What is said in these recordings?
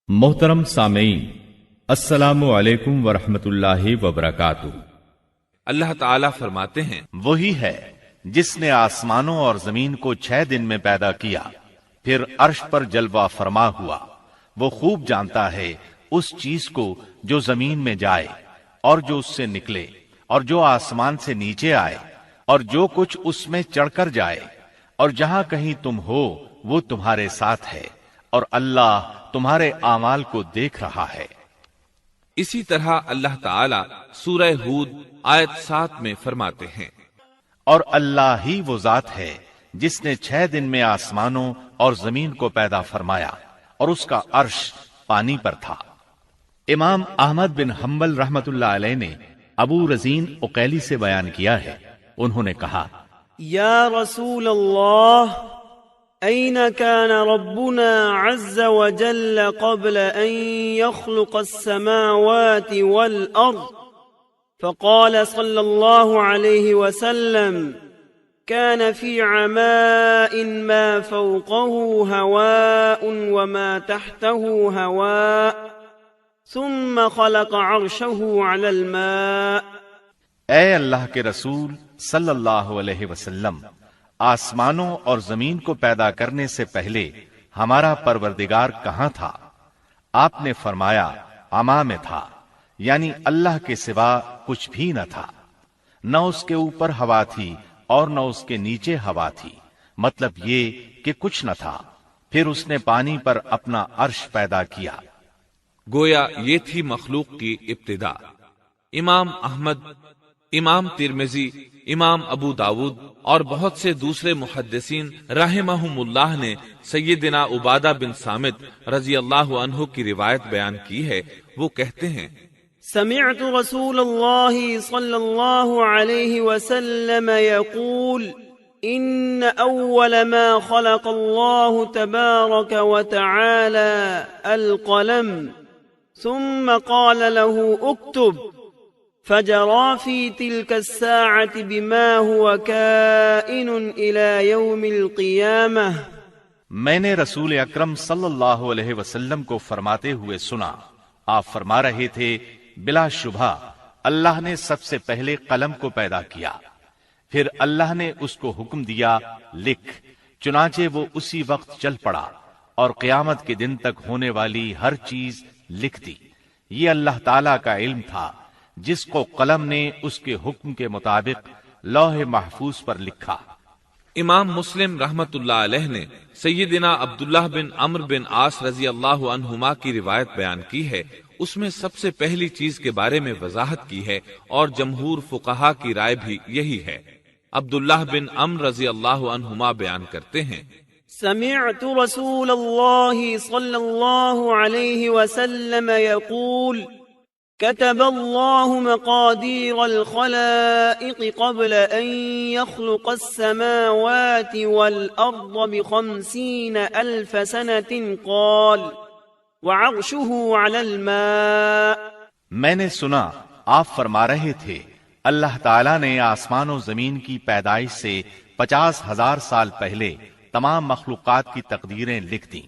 محترم سامعین، السلام علیکم ورحمۃ اللہ وبرکاتہ۔ اللہ تعالیٰ فرماتے ہیں، وہی ہے جس نے آسمانوں اور زمین کو 6 دن میں پیدا کیا، پھر عرش پر جلوہ فرما ہوا۔ وہ خوب جانتا ہے اس چیز کو جو زمین میں جائے اور جو اس سے نکلے، اور جو آسمان سے نیچے آئے، اور جو کچھ اس میں چڑھ کر جائے، اور جہاں کہیں تم ہو وہ تمہارے ساتھ ہے، اور اللہ تمہارے اعمال کو دیکھ رہا ہے۔ اسی طرح اللہ تعالیٰ سورہ ہود آیت 7 میں فرماتے ہیں، اور اللہ ہی وہ ذات ہے جس نے 6 دن میں آسمانوں اور زمین کو پیدا فرمایا، اور اس کا عرش پانی پر تھا۔ امام احمد بن حنبل رحمت اللہ علیہ نے ابو رزین عقیلی سے بیان کیا ہے، انہوں نے کہا، یا رسول اللہ، أين كان ربنا عز وجل قبل أن يخلق السماوات والأرض؟ فقال صلى الله عليه وسلم، كان في عماء ما فوقه هواء وما تحته هواء ثم خلق عرشه على الماء۔ اے اللہ کے رسول صلی اللہ علیہ وسلم، آسمانوں اور زمین کو پیدا کرنے سے پہلے ہمارا پروردگار کہاں تھا؟ آپ نے فرمایا، عما میں تھا، یعنی اللہ کے سوا کچھ بھی نہ تھا، نہ اس کے اوپر ہوا تھی اور نہ اس کے نیچے ہوا تھی، مطلب یہ کہ کچھ نہ تھا، پھر اس نے پانی پر اپنا عرش پیدا کیا۔ گویا یہ تھی مخلوق کی ابتدا۔ امام احمد، امام ترمذی، امام ابو داود اور بہت سے دوسرے محدثین رحمہم اللہ نے سیدنا عبادہ بن صامت رضی اللہ عنہ کی روایت بیان کی ہے۔ وہ کہتے ہیں، سمعت رسول اللہ صلی اللہ علیہ وسلم يقول، ان اول ما خلق اللہ تبارک وتعالی القلم ثم قال له اكتب، فجرى في تلك الساعة بما هو كائن إلى يوم القيامة۔ میں نے رسول اکرم صلی اللہ علیہ وسلم کو فرماتے ہوئے سنا، آپ فرما رہے تھے، بلا شبہ اللہ نے سب سے پہلے قلم کو پیدا کیا، پھر اللہ نے اس کو حکم دیا، لکھ، چنانچہ وہ اسی وقت چل پڑا اور قیامت کے دن تک ہونے والی ہر چیز لکھ دی۔ یہ اللہ تعالی کا علم تھا جس کو قلم نے اس کے حکم کے مطابق لوح محفوظ پر لکھا۔ امام مسلم رحمت اللہ علیہ نے سیدنا عبداللہ بن عمرو بن عاص رضی اللہ عنہما کی روایت بیان کی ہے۔ اس میں سب سے پہلی چیز کے بارے میں وضاحت کی ہے، اور جمہور فقہا کی رائے بھی یہی ہے۔ عبداللہ بن عمرو رضی اللہ عنہما بیان کرتے ہیں، سمعت رسول اللہ صلی اللہ علیہ وسلم يقول، كتب الله مقادير الخلائق قبل أن يخلق السماوات والأرض ب50,000 سنة قال، وعرشه على الماء۔ میں نے سنا آپ فرما رہے تھے، اللہ تعالیٰ نے آسمان و زمین کی پیدائش سے 50,000 سال پہلے تمام مخلوقات کی تقدیریں لکھ دیں،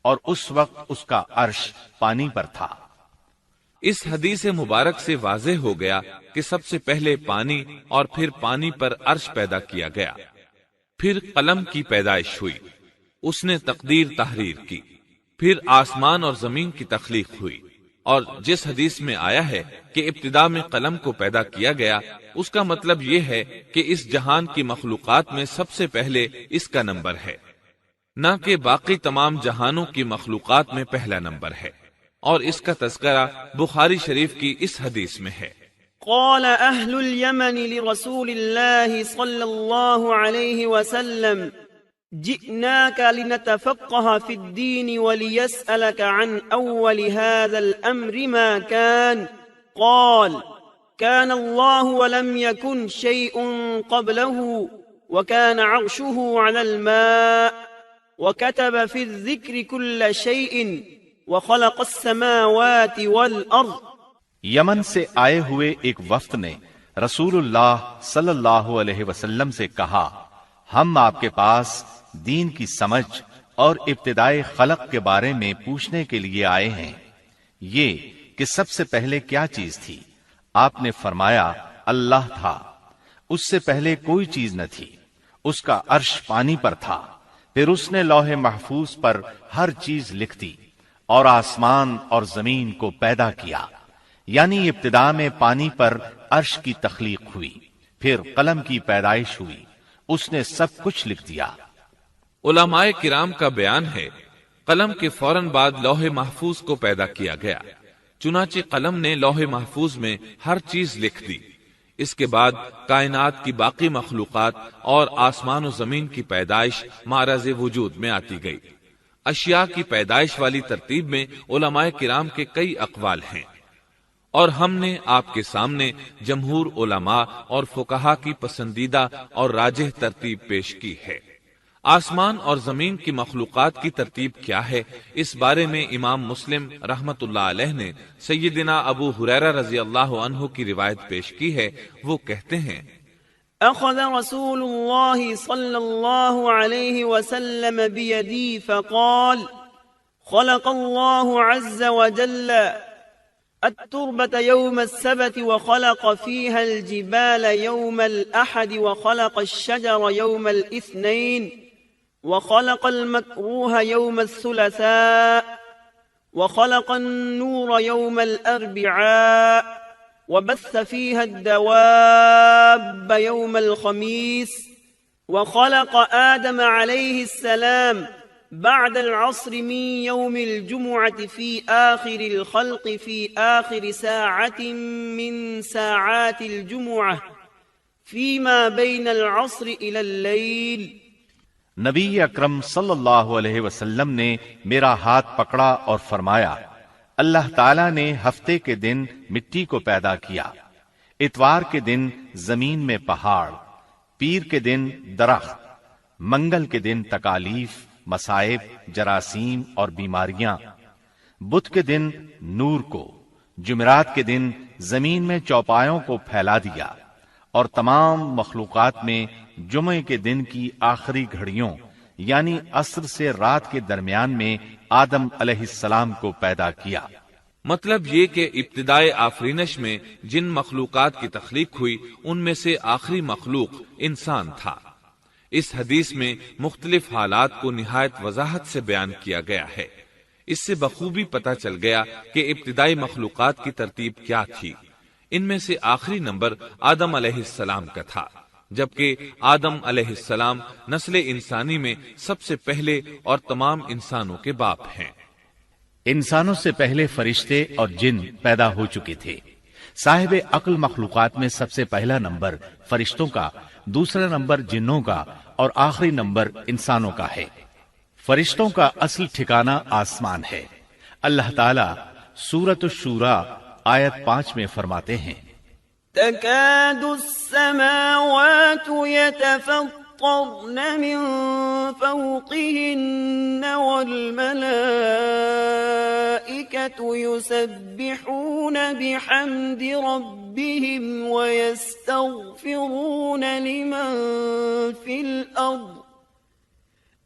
اور اس وقت اس کا عرش پانی پر تھا۔ اس حدیث مبارک سے واضح ہو گیا کہ سب سے پہلے پانی اور پھر پانی پر عرش پیدا کیا گیا، پھر قلم کی پیدائش ہوئی، اس نے تقدیر تحریر کی، پھر آسمان اور زمین کی تخلیق ہوئی، اور جس حدیث میں آیا ہے کہ ابتدا میں قلم کو پیدا کیا گیا، اس کا مطلب یہ ہے کہ اس جہان کی مخلوقات میں سب سے پہلے اس کا نمبر ہے، نہ کہ باقی تمام جہانوں کی مخلوقات میں پہلا نمبر ہے، اور اس کا تذکرہ بخاری شریف کی اس حدیث میں ہے۔ قال اہل الیمن لرسول اللہ صلی اللہ علیہ وسلم، جئناک لنتفقہ فی الدین ولیسألک عن اول هذا الامر ما كان، قال كان الله ولم يكن شيء قبله وكان عرشه على الماء وكتب في الذكر كل شيء وخلق السماوات والارض۔ یمن سے آئے ہوئے ایک وفد نے رسول اللہ صلی اللہ علیہ وسلم سے کہا، ہم آپ کے پاس دین کی سمجھ اور ابتدائی خلق کے بارے میں پوچھنے کے لیے آئے ہیں، یہ کہ سب سے پہلے کیا چیز تھی؟ آپ نے فرمایا اللہ تھا، اس سے پہلے کوئی چیز نہ تھی، اس کا عرش پانی پر تھا، پھر اس نے لوح محفوظ پر ہر چیز لکھ دی اور آسمان اور زمین کو پیدا کیا، یعنی ابتدا میں پانی پر عرش کی تخلیق ہوئی، پھر قلم کی پیدائش ہوئی، اس نے سب کچھ لکھ دیا۔ علماء کرام کا بیان ہے قلم کے فوراً بعد لوح محفوظ کو پیدا کیا گیا، چنانچہ قلم نے لوح محفوظ میں ہر چیز لکھ دی۔ اس کے بعد کائنات کی باقی مخلوقات اور آسمان و زمین کی پیدائش معرض وجود میں آتی گئی۔ اشیاء کی پیدائش والی ترتیب میں علماء کرام کے کئی اقوال ہیں، اور ہم نے آپ کے سامنے جمہور علماء اور فقہا کی پسندیدہ اور راجح ترتیب پیش کی ہے۔ آسمان اور زمین کی مخلوقات کی ترتیب کیا ہے، اس بارے میں امام مسلم رحمت اللہ علیہ نے سیدنا ابو ہریرہ رضی اللہ عنہ کی روایت پیش کی ہے۔ وہ کہتے ہیں أخذ رسول الله صلى الله عليه وسلم بيدي فقال خلق الله عز وجل التربة يوم السبت وخلق فيها الجبال يوم الأحد وخلق الشجر يوم الاثنين وخلق المكروه يوم الثلاثاء وخلق النور يوم الأربعاء وبث فيها الدواب يوم الخميس وخلق آدم عليه السلام بعد العصر من يوم الجمعة في آخر الخلق في آخر ساعة من ساعات الجمعة فيما بين العصر إلى الليل۔ نبی اکرم صلی اللہ علیہ وسلم نے میرا ہاتھ پکڑا اور فرمایا، اللہ تعالیٰ نے ہفتے کے دن مٹی کو پیدا کیا، اتوار کے دن زمین میں پہاڑ، پیر کے دن درخت، منگل کے دن تکالیف، مصائب، جراثیم اور بیماریاں، بدھ کے دن نور کو، جمعرات کے دن زمین میں چوپایوں کو پھیلا دیا، اور تمام مخلوقات میں جمعے کے دن کی آخری گھڑیوں یعنی عصر سے رات کے درمیان میں آدم علیہ السلام کو پیدا کیا۔ مطلب یہ کہ ابتدائے آفرینش میں جن مخلوقات کی تخلیق ہوئی ان میں سے آخری مخلوق انسان تھا۔ اس حدیث میں مختلف حالات کو نہایت وضاحت سے بیان کیا گیا ہے۔ اس سے بخوبی پتہ چل گیا کہ ابتدائی مخلوقات کی ترتیب کیا تھی۔ ان میں سے آخری نمبر آدم علیہ السلام کا تھا، جبکہ آدم علیہ السلام نسل انسانی میں سب سے پہلے اور تمام انسانوں کے باپ ہیں۔ انسانوں سے پہلے فرشتے اور جن پیدا ہو چکے تھے۔ صاحب عقل مخلوقات میں سب سے پہلا نمبر فرشتوں کا، دوسرا نمبر جنوں کا اور آخری نمبر انسانوں کا ہے۔ فرشتوں کا اصل ٹھکانہ آسمان ہے۔ اللہ تعالی سورۃ الشورى آیت 5 میں فرماتے ہیں، تكاد السماوات يتفطرن من فوقهن والملائكة يسبحون بحمد ربهم ويستغفرون لمن في الأرض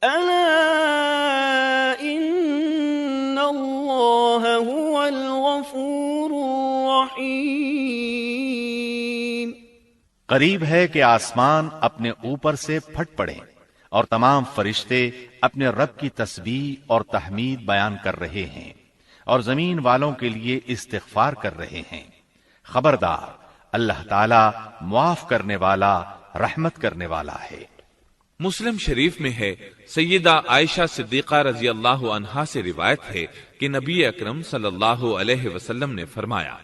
ألا إن الله هو الغفور الرحيم۔ قریب ہے کہ آسمان اپنے اوپر سے پھٹ پڑے اور تمام فرشتے اپنے رب کی تسبیح اور تحمید بیان کر رہے ہیں اور زمین والوں کے لیے استغفار کر رہے ہیں۔ خبردار، اللہ تعالی معاف کرنے والا، رحمت کرنے والا ہے۔ مسلم شریف میں ہے، سیدہ عائشہ صدیقہ رضی اللہ عنہا سے روایت ہے کہ نبی اکرم صلی اللہ علیہ وسلم نے فرمایا،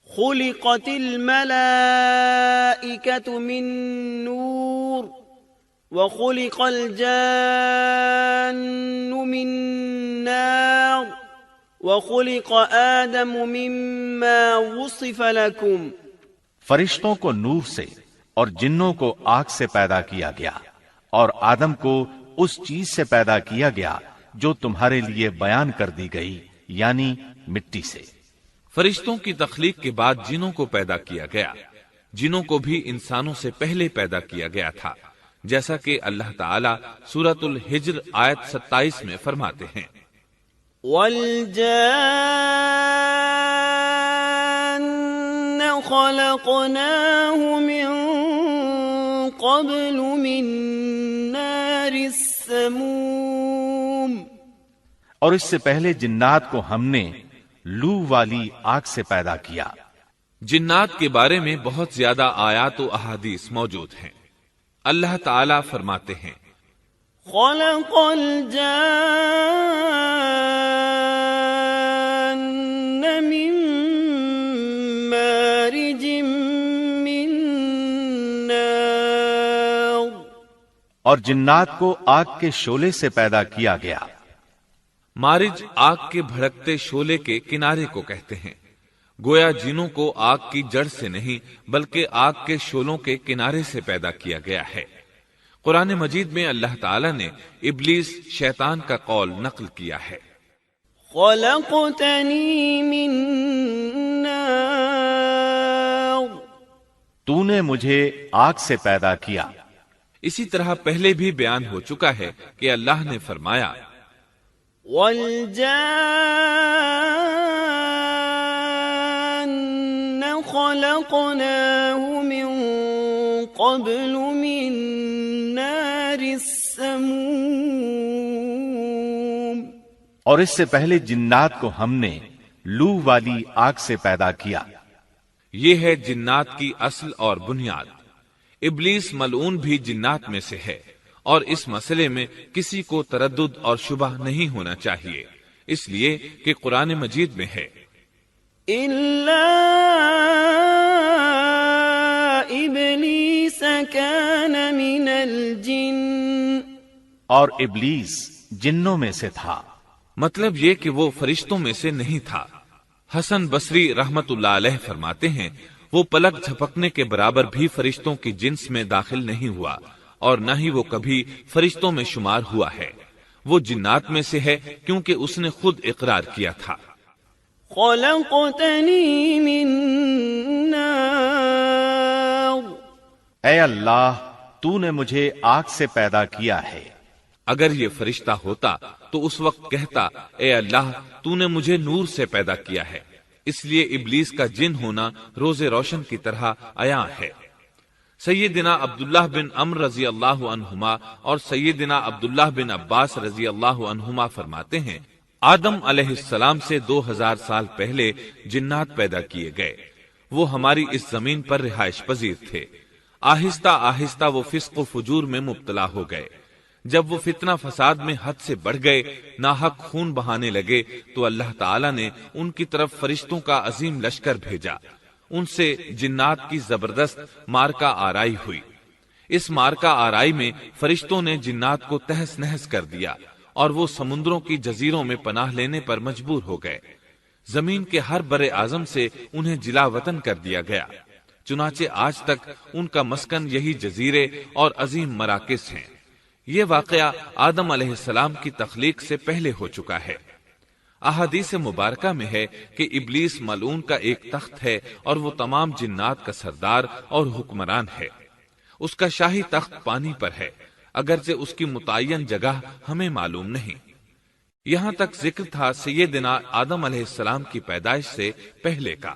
خلقت الملائكة من نور وخلق الجان من نار وخلق آدم مما وصف لكم۔ فرشتوں کو نور سے اور جنوں کو آگ سے پیدا کیا گیا، اور آدم کو اس چیز سے پیدا کیا گیا جو تمہارے لیے بیان کر دی گئی، یعنی مٹی سے۔ فرشتوں کی تخلیق کے بعد جنوں کو پیدا کیا گیا۔ جنوں کو بھی انسانوں سے پہلے پیدا کیا گیا تھا۔ جیسا کہ اللہ تعالی سورۃ الحجر آیت 27 میں فرماتے ہیں، وَالْجَانَّ خَلَقْنَاهُ مِن قَبْلُ مِن نَّارِ السَّمُومِ، اور اس سے پہلے جنات کو ہم نے لو والی آگ سے پیدا کیا۔ جنات کے بارے میں بہت زیادہ آیات و احادیث موجود ہیں۔ اللہ تعالی فرماتے ہیں، خَلَقَ الْجَانَّ مِن مَّارِجٍ مِّن نَّارٍ، اور جنات کو آگ کے شعلے سے پیدا کیا گیا۔ مارج آگ کے بھڑکتے شعلے کے کنارے کو کہتے ہیں، گویا جنوں کو آگ کی جڑ سے نہیں بلکہ آگ کے شعلوں کے کنارے سے پیدا کیا گیا ہے۔ قرآن مجید میں اللہ تعالی نے ابلیس شیطان کا قول نقل کیا ہے، خَلَقْتَنِي مِن نَّارٍ، تو نے مجھے آگ سے پیدا کیا۔ اسی طرح پہلے بھی بیان ہو چکا ہے کہ اللہ نے فرمایا، وَالْجَانَّ خَلَقْنَاهُ مِن قَبْلُ مِن نَّارِ السَّمُومِ، اور اس سے پہلے جنات کو ہم نے لو والی آگ سے پیدا کیا۔ یہ ہے جنات کی اصل اور بنیاد۔ ابلیس ملعون بھی جنات میں سے ہے، اور اس مسئلے میں کسی کو تردد اور شبہ نہیں ہونا چاہیے، اس لیے کہ قرآن مجید میں ہے، إِلَّا إِبْلِيسَ كَانَ مِنَ الْجِنِّ، اور ابلیس جنوں میں سے تھا۔ مطلب یہ کہ وہ فرشتوں میں سے نہیں تھا۔ حسن بصری رحمت اللہ علیہ فرماتے ہیں، وہ پلک جھپکنے کے برابر بھی فرشتوں کی جنس میں داخل نہیں ہوا، اور نہ ہی وہ کبھی فرشتوں میں شمار ہوا ہے۔ وہ جنات میں سے ہے کیونکہ اس نے خود اقرار کیا تھا، خَلَقْتَنِي مِن نَّارٍ، اے اللہ تو نے مجھے آگ سے پیدا کیا ہے۔ اگر یہ فرشتہ ہوتا تو اس وقت کہتا، اے اللہ تو نے مجھے نور سے پیدا کیا ہے۔ اس لیے ابلیس کا جن ہونا روز روشن کی طرح عیاں ہے۔ سیدنا عبداللہ بن عمرو رضی اللہ عنہما اور سیدنا عبداللہ بن عباس رضی اللہ عنہما فرماتے ہیں، آدم علیہ السلام سے 2000 سال پہلے جنات پیدا کیے گئے۔ وہ ہماری اس زمین پر رہائش پذیر تھے۔ آہستہ آہستہ وہ فسق و فجور میں مبتلا ہو گئے۔ جب وہ فتنہ فساد میں حد سے بڑھ گئے، ناحق خون بہانے لگے، تو اللہ تعالیٰ نے ان کی طرف فرشتوں کا عظیم لشکر بھیجا۔ ان سے جنات کی زبردست مارکا آرائی ہوئی۔ اس مارکا آرائی میں فرشتوں نے جنات کو تہس نہس کر دیا، اور وہ سمندروں کی جزیروں میں پناہ لینے پر مجبور ہو گئے۔ زمین کے ہر بر اعظم سے انہیں جلا وطن کر دیا گیا، چنانچہ آج تک ان کا مسکن یہی جزیرے اور عظیم مراکز ہیں۔ یہ واقعہ آدم علیہ السلام کی تخلیق سے پہلے ہو چکا ہے۔ احادیث مبارکہ میں ہے کہ ابلیس ملعون کا ایک تخت ہے، اور وہ تمام جنات کا سردار اور حکمران ہے۔ اس کا شاہی تخت پانی پر ہے، اگرچہ اس کی متعین جگہ ہمیں معلوم نہیں۔ یہاں تک ذکر تھا سیدنا آدم علیہ السلام کی پیدائش سے پہلے کا۔